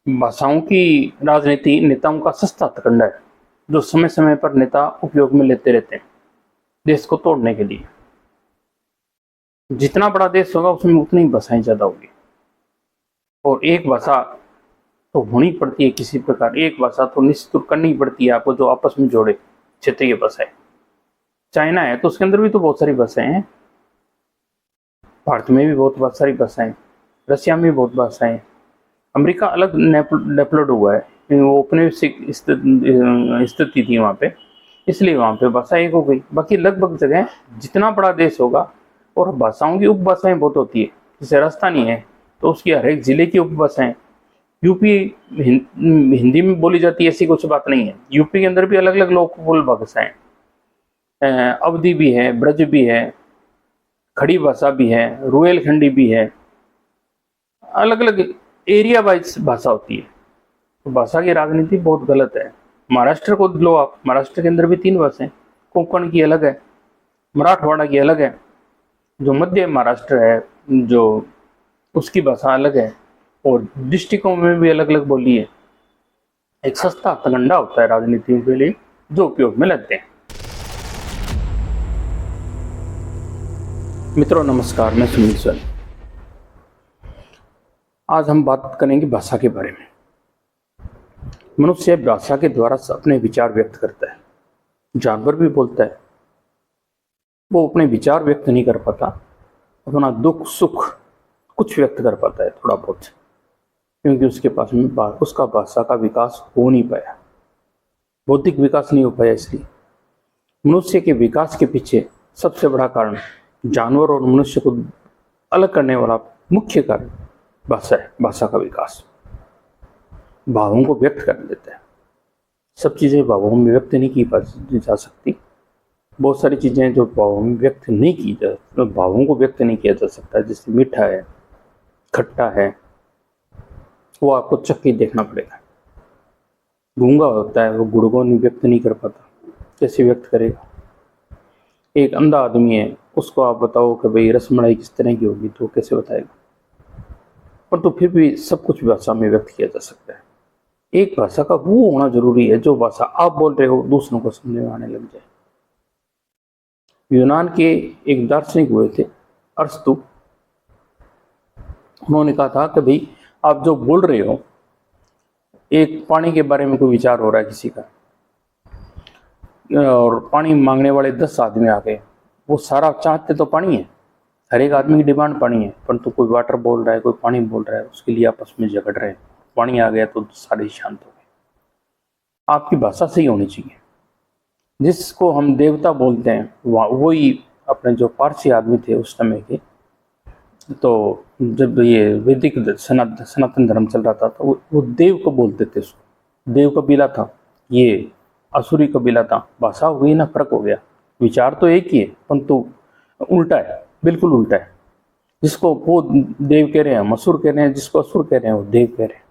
भाषाओं की राजनीति नेताओं का सस्ता हथकंडा है जो समय समय पर नेता उपयोग में लेते रहते हैं देश को तोड़ने के लिए। जितना बड़ा देश होगा उसमें उतनी भाषाएं ज्यादा होगी और एक भाषा तो होनी पड़ती है, किसी प्रकार एक भाषा तो निश्चित रूप करनी पड़ती है आपको जो आपस में जोड़े क्षेत्रीय भाषाएं। चाइना है तो उसके अंदर भी तो बहुत सारी भाषाएं हैं, भारत में भी बहुत सारी भाषाएं, रशिया में भी बहुत भाषाएं। अमेरिका अलग डेवलप्ड हुआ है, वो अपने स्थिति थी वहाँ पे, इसलिए वहाँ पे भाषा एक हो गई। बाकी लगभग जगह जितना बड़ा देश होगा और भाषाओं की उपभाषाएं बहुत होती है। जैसे राजस्थान ही है तो उसकी हर एक जिले की उपभाषाएं, यूपी हिंदी में बोली जाती है ऐसी कुछ बात नहीं है, यूपी के अंदर भी अलग अलग लोकल भाषाएं, अवधी भी है, ब्रज भी है, खड़ी भाषा भी है, रुहेलखंडी भी है, अलग अलग एरिया वाइज भाषा होती है। तो भाषा की राजनीति बहुत गलत है। महाराष्ट्र को लो आप, महाराष्ट्र के अंदर भी 3 भाषाएं, कोंकण की अलग है, मराठवाड़ा की अलग है, जो मध्य महाराष्ट्र है जो उसकी भाषा अलग है और डिस्ट्रिक्टों में भी अलग अलग बोली है। एक सस्ता हथकंडा होता है राजनीतियों के लिए जो उपयोग में लगते हैं। मित्रों नमस्कार, मैं सुनील सर। आज हम बात करेंगे भाषा के बारे में। मनुष्य भाषा के द्वारा अपने विचार व्यक्त करता है, जानवर भी बोलता है, वो अपने विचार व्यक्त नहीं कर पाता, अपना दुख सुख कुछ व्यक्त कर पाता है थोड़ा बहुत, क्योंकि उसके पास में उसका भाषा का विकास हो नहीं पाया, बौद्धिक विकास नहीं हो पाया। इसलिए मनुष्य के विकास के पीछे सबसे बड़ा कारण, जानवर और मनुष्य को अलग करने वाला मुख्य कारण भाषा है। भाषा का विकास भावों को व्यक्त कर देता है। सब चीज़ें भावों में व्यक्त नहीं की जा सकती, बहुत सारी चीज़ें जो भावों में व्यक्त नहीं की जा, भावों को व्यक्त नहीं किया जा सकता, जैसे मीठा है, खट्टा है, वो आपको चख के देखना पड़ेगा। गूंगा होता है वो गुड़ को व्यक्त नहीं कर पाता, कैसे व्यक्त करेगा। एक अंधा आदमी है, उसको आप बताओ कि भाई रसमलाई किस तरह की होगी तो कैसे बताएगा, पर तो फिर भी सब कुछ भाषा में व्यक्त किया जा सकता है। एक भाषा का वो होना जरूरी है जो भाषा आप बोल रहे हो दूसरों को समझ में आने लग जाए। यूनान के एक दार्शनिक हुए थे अरस्तु, उन्होंने कहा था कि भाई आप जो बोल रहे हो, एक पानी के बारे में कोई विचार हो रहा है किसी का, और पानी मांगने वाले 10 आदमी आ गए, वो सारा चाहते तो पानी है, हर एक आदमी की डिमांड पानी है, परंतु कोई वाटर बोल रहा है, कोई पानी बोल रहा है, उसके लिए आपस में झगड़ रहे हैं। पानी आ गया तो सारे शांत हो गए। आपकी भाषा सही होनी चाहिए। जिसको हम देवता बोलते हैं वही अपने जो पारसी आदमी थे उस समय के, तो जब ये वैदिक सनातन धर्म चल रहा था तो वो देव को बोलते थे। उसको देव कबीला था, ये असुरी कबीला था। भाषा हो गई ना, फर्क हो गया। विचार तो एक ही है परंतु उल्टा है, बिल्कुल उल्टा है। जिसको वो देव कह रहे हैं हम असुर कह रहे हैं, जिसको असुर कह रहे हैं वो देव कह रहे हैं।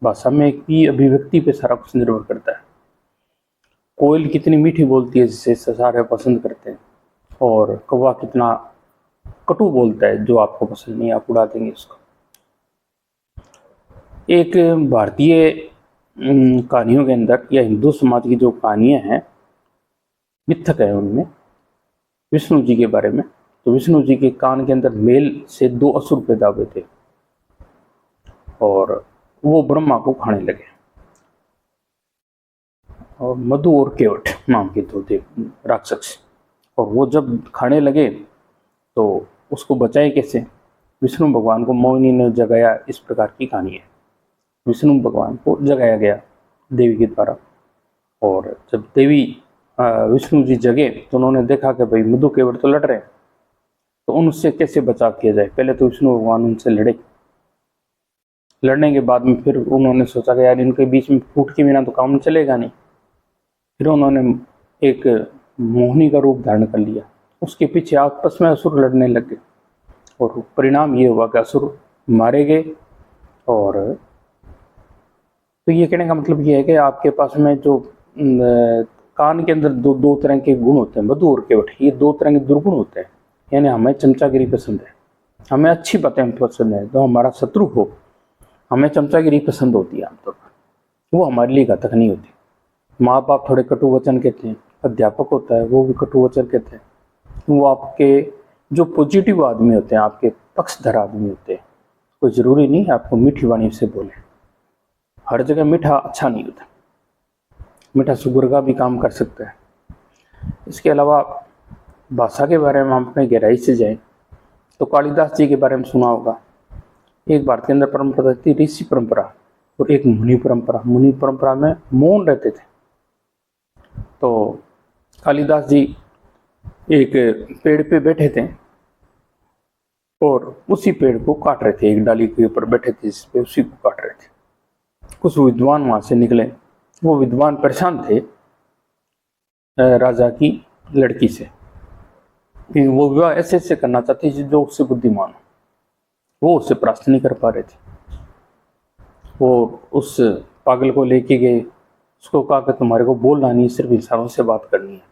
भाषा में की अभिव्यक्ति पे सारा कुछ निर्भर करता है। कोयल कितनी मीठी बोलती है जिसे सारे पसंद करते हैं, और कौवा कितना कटु बोलता है जो आपको पसंद नहीं, आप उड़ा देंगे उसको। एक भारतीय कहानियों के अंदर या हिंदू समाज की जो कहानियां हैं, मिथक है उनमें विष्णु जी के बारे में। तो विष्णु जी के कान के अंदर मेल से 2 असुर पैदा हुए थे और वो ब्रह्मा को खाने लगे, और मधु और केवट नाम के 2 देव राक्षस। और वो जब खाने लगे तो उसको बचाए कैसे, विष्णु भगवान को मोहिनी ने जगाया, इस प्रकार की कहानी है। विष्णु भगवान को जगाया गया देवी के द्वारा, और जब देवी विष्णु जी जगे तो उन्होंने देखा कि भाई मधु केवट तो लड़ रहे हैं, तो उनसे कैसे बचाव किया जाए। पहले तो विष्णु भगवान उनसे लड़े, लड़ने के बाद में फिर उन्होंने सोचा कि यार इनके बीच में फूट के बिना तो काम चलेगा नहीं। फिर उन्होंने एक मोहिनी का रूप धारण कर लिया, उसके पीछे आपस में असुर लड़ने लग गए, और परिणाम ये हुआ कि असुर मारे गए। और तो ये कहने का मतलब ये है कि आपके पास में जो कान के अंदर दो तरह के गुण होते हैं, मधु और केवट, ये 2 तरह के दुर्गुण होते हैं। यानी हमें चमचागिरी पसंद है, हमें अच्छी बातें पसंद है। जो हमारा शत्रु हो हमें चमचागिरी पसंद होती है आमतौर पर, वो हमारे लिए घातक नहीं होती। माँ बाप थोड़े कटु वचन कहते हैं, अध्यापक होता है वो भी कटु वचन कहते हैं। वो आपके जो पॉजिटिव आदमी होते हैं, आपके पक्षधर आदमी होते हैं, कोई ज़रूरी नहीं आपको मीठी वाणी से बोले। हर जगह मीठा अच्छा नहीं होता, मीठा शुगर का भी काम कर सकता है। इसके अलावा भाषा के बारे में हम अपने गहराई से जाएं तो कालिदास जी के बारे में सुना होगा। एक भारत के अंदर परंपरा थी ऋषि परंपरा और एक मुनि परंपरा। मुनि परंपरा में मौन रहते थे। तो कालिदास जी एक पेड़ पे बैठे थे और उसी पेड़ को काट रहे थे, एक डाली के ऊपर बैठे थे जिस पे उसी को काट रहे थे। कुछ विद्वान वहां से निकले। वो विद्वान परेशान थे राजा की लड़की से, वो विवाह ऐसे ऐसे करना चाहती जो उससे बुद्धिमान हो, वो उससे प्राप्त नहीं कर पा रहे थे। वो उस पागल को लेके गए, उसको कहा कि तुम्हारे को बोलना नहीं, सिर्फ इंसानों से बात करनी है।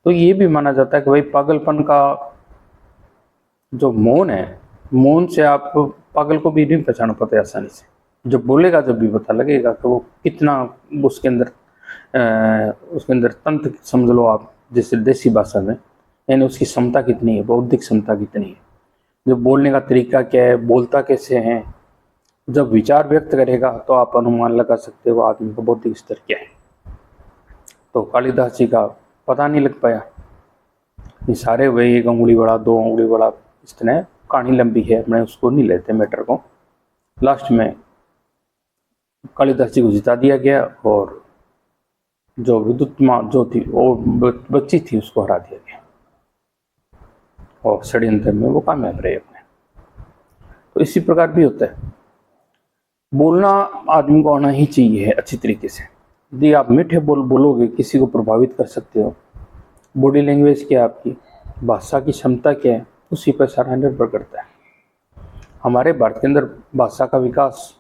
तो ये भी माना जाता है कि भाई पागलपन का जो मौन है, मौन से आप पागल को भी नहीं पहचान पाते आसानी से। जब बोलेगा जब भी पता लगेगा कि वो कितना उसके अंदर तंत्र समझ लो आप, जैसे देसी भाषा में, यानी उसकी क्षमता कितनी है, बौद्धिक क्षमता कितनी है, जो बोलने का तरीका क्या है, बोलता कैसे है। जब विचार व्यक्त करेगा तो आप अनुमान लगा सकते हो आदमी का बौद्धिक स्तर क्या है। तो कालिदास जी का पता नहीं लग पाया। ये सारे वही एक उंगली बड़ा, दो उंगली बड़ा, इस तरह कहानी लंबी है, मैं उसको नहीं लेते मैटर को। लास्ट में कालिदास जी को जिता दिया गया और जो विद्युत माँ जो थी वो बच्ची थी उसको हरा दिया गया और षड्यंत्र में वो कामयाब रहे अपने। तो इसी प्रकार भी होता है, बोलना आदमी को आना ही चाहिए अच्छी तरीके से। यदि आप मीठे बोलोगे किसी को प्रभावित कर सकते हो। बॉडी लैंग्वेज क्या है आपकी, भाषा की क्षमता क्या है, उसी पर सारा निर्भर करता है। हमारे भारत के अंदर भाषा का विकास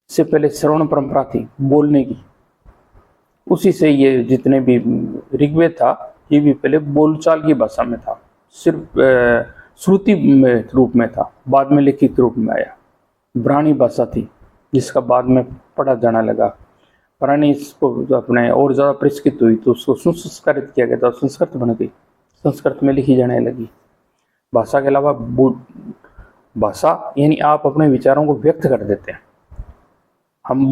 से पहले श्रवण परंपरा थी बोलने की, उसी से ये जितने भी ऋग्वेद था ये भी पहले बोलचाल की भाषा में था, सिर्फ श्रुति में रूप में था, बाद में लिखित रूप में आया। ब्राह्मणी भाषा थी जिसका बाद में पढ़ा जाने लगा। पुरानी इसको अपने और ज़्यादा परिष्कृत हुई तो उसको संस्कृत किया गया था, संस्कृत बन गई, संस्कृत में लिखी जाने लगी। भाषा के अलावा भाषा यानी आप अपने विचारों को व्यक्त कर देते हैं। हम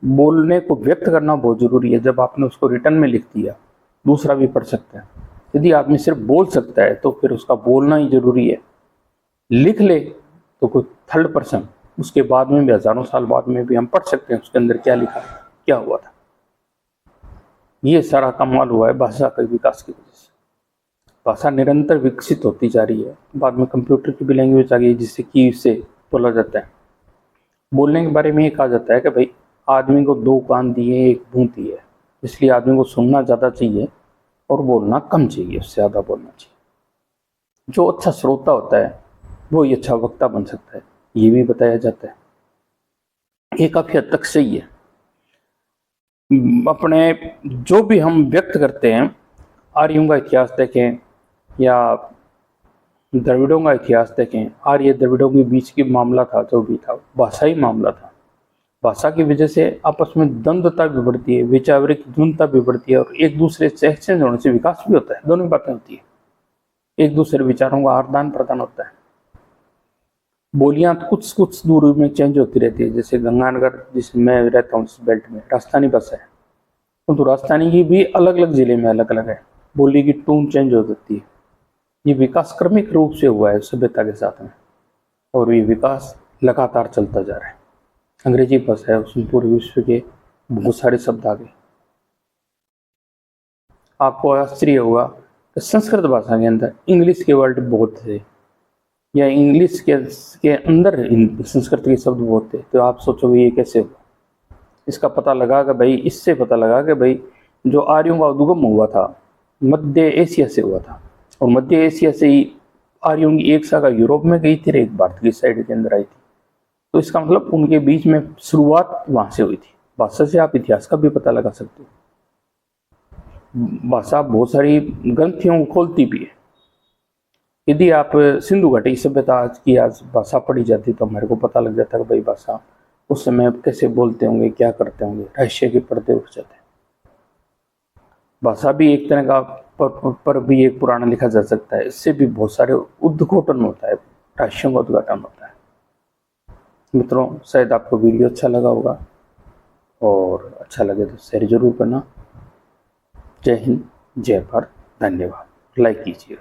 बोलने को व्यक्त करना बहुत ज़रूरी है। जब आपने उसको रिटर्न में लिख दिया दूसरा भी पढ़ सकता है। यदि आदमी सिर्फ बोल सकता है तो फिर उसका बोलना ही जरूरी है। लिख ले तो कोई थर्ड पर्सन उसके बाद में भी, हजारों साल बाद में भी हम पढ़ सकते हैं उसके अंदर क्या लिखा, क्या हुआ था। ये सारा कमाल हुआ है भाषा के विकास की वजह से। भाषा निरंतर विकसित होती जा रही है। बाद में कंप्यूटर की भी लैंग्वेज आ गई जिससे की से बोला जाता है। बोलने के बारे में ये कहा जाता है कि भाई आदमी को दो कान दिए एक मुंह दिए, इसलिए आदमी को सुनना ज़्यादा चाहिए और बोलना कम चाहिए, उससे ज़्यादा बोलना चाहिए। जो अच्छा श्रोता होता है वो ही अच्छा वक्ता बन सकता है, ये भी बताया जाता है। ये काफ़ी हद तक सही है। अपने जो भी हम व्यक्त करते हैं, आर्यों का इतिहास देखें या द्रविड़ों का इतिहास देखें, आर्य द्रविड़ों के बीच की मामला था, जो भी था भाषाई मामला था। भाषा की वजह से आपस में द्वंद्वता भी बढ़ती है, वैचारिक द्वंद्वता भी बढ़ती है और एक दूसरे से एक्सचेंज होने से विकास भी होता है। दोनों बातें होती है, एक दूसरे विचारों का आदान प्रदान होता है। बोलियां कुछ दूरी में चेंज होती रहती है। जैसे गंगानगर जिसमें मैं रहता हूँ, इस बेल्ट में राजस्थानी भाषा है, तो राजस्थानी की भी अलग अलग जिले में अलग अलग है, बोली की टून चेंज हो जाती है। ये विकास क्रमिक रूप से हुआ है सभ्यता के साथ में और ये विकास लगातार चलता जा रहा है। अंग्रेजी भाषा है, उसमें पूरे विश्व के बहुत सारे शब्द आ गए। आपको आश्चर्य होगा कि संस्कृत भाषा के अंदर इंग्लिश के वर्ड बहुत थे या इंग्लिश के अंदर संस्कृत के शब्द बहुत थे। तो आप सोचोगे ये कैसे हुआ? इसका पता लगा कि भाई, इससे पता लगा कि भाई जो आर्यों का उद्गम हुआ था मध्य एशिया से हुआ था और मध्य एशिया से ही आर्यों की एक शाखा यूरोप में गई थी, एक भारत की साइड के अंदर आई थी। तो इसका मतलब उनके बीच में शुरुआत वहां से हुई थी। भाषा से आप इतिहास का भी पता लगा सकते हो। भाषा बहुत सारी ग्रंथियों को खोलती भी है। यदि आप सिंधु घाटी सभ्यता आज की आज भाषा पढ़ी जाती तो हमारे को पता लग जाता कि भाई भाषा उस समय कैसे बोलते होंगे, क्या करते होंगे, रहस्य के पर्दे उठ जाते हैं। भाषा भी एक तरह का पर भी एक पुराण लिखा जा सकता है, इससे भी बहुत सारे उद्घाटन होता है, रहस्यों का उद्घाटन होता है। मित्रों, शायद आपको वीडियो अच्छा लगा होगा, और अच्छा लगे तो शेयर जरूर करना। जय हिंद, जय भारत, धन्यवाद। लाइक कीजिए।